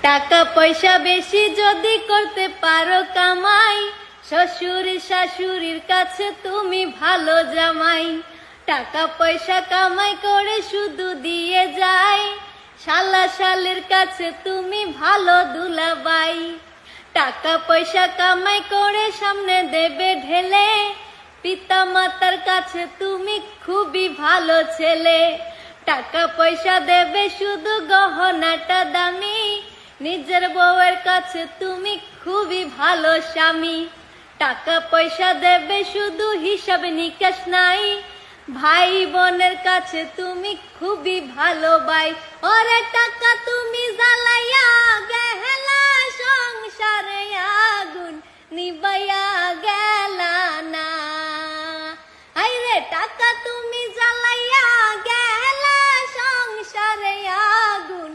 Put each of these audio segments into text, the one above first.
টাকা পয়সা বেশি যদি করতে পারো কামাই, শ্বশুর শাশুড়ির কাছে তুমি ভালো জামাই। টাকা পয়সা কামাই করে শুধু দিয়ে যায়, শালা শালের কাছে তুমি ভালো দুলাবাই। টাকা পয়সা কামাই করে সামনে দেবে ঢেলে, পিতা মাতার কাছে তুমি খুবই ভালো ছেলে। টাকা পয়সা দেবে শুধু গহনাটা দামি, নিজের বউয়ের কাছে তুমি খুবই ভালো স্বামী। টাকা পয়সা দেবে শুধু হিসাব নিকাশ নাই, ভাই বোনের কাছে তুমি খুবই ভালো ভাই। ওরে টাকা তুমি জ্বালাইয়া গেলা, সংসারে আগুন নিবাইয়া গেলা না। আইরে টাকা তুমি জ্বালাইয়া গেলা, সংসারে আগুন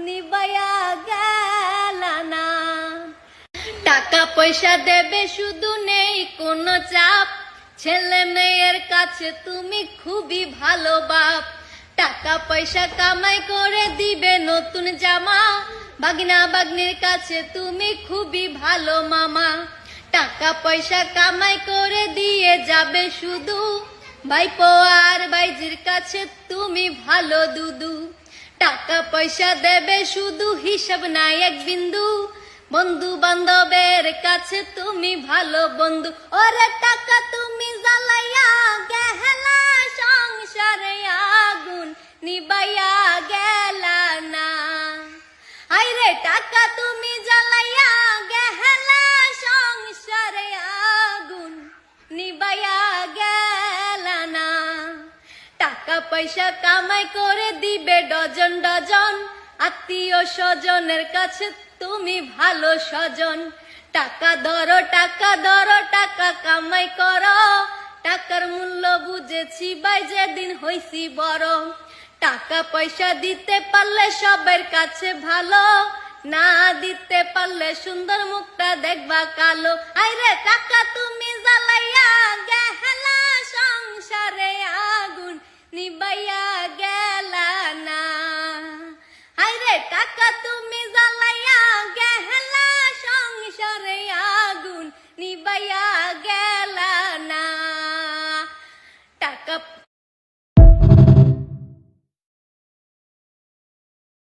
নিবাইয়া গেলা না। টাকা পয়সা দেবে শুধু নেই কোনো চাপ, ছেলে মেয়ের কাছে তুমি খুবই ভালো বাপ। টাকা পয়সা কামাই করে দিবে নতুন জামা, ভাগনা ভাগ্নির কাছে তুমি খুবই ভালো মামা। টাকা পয়সা কামাই করে দিয়ে যাবে শুধু, ভাইপো আর ভাইজির কাছে তুমি ভালো দুদু। টাকা পয়সা দেবে শুধু হিসাব নাই এক বিন্দু, বন্ধু বান্ধবের কাছে তুমি ভালো বন্ধু। ওরে টাকা তুমি জ্বালাইয়া গেলা, সংসারে আগুন নিবাইয়া গেলা না। আইরে টাকা তুমি জ্বালাইয়া গেলা, সংসারে আগুন নিবাইয়া গেলা না। টাকা পয়সা কামাই করে দিবে ডজন ডজন, আত্মীয় স্বজনের কাছে তুমি ভালো স্বজন। টাকা ধরো টাকা ধরো, টাকা কামাই করো, টাকার মূল্য বুঝেছি ভাই যেদিন হইছি বড়। টাকা পয়সা দিতে পারলে সবার কাছে ভালো, না দিতে পারলে সুন্দর মুখটা দেখবা কালো। আইরে টাকা তুমি জ্বালাইয়া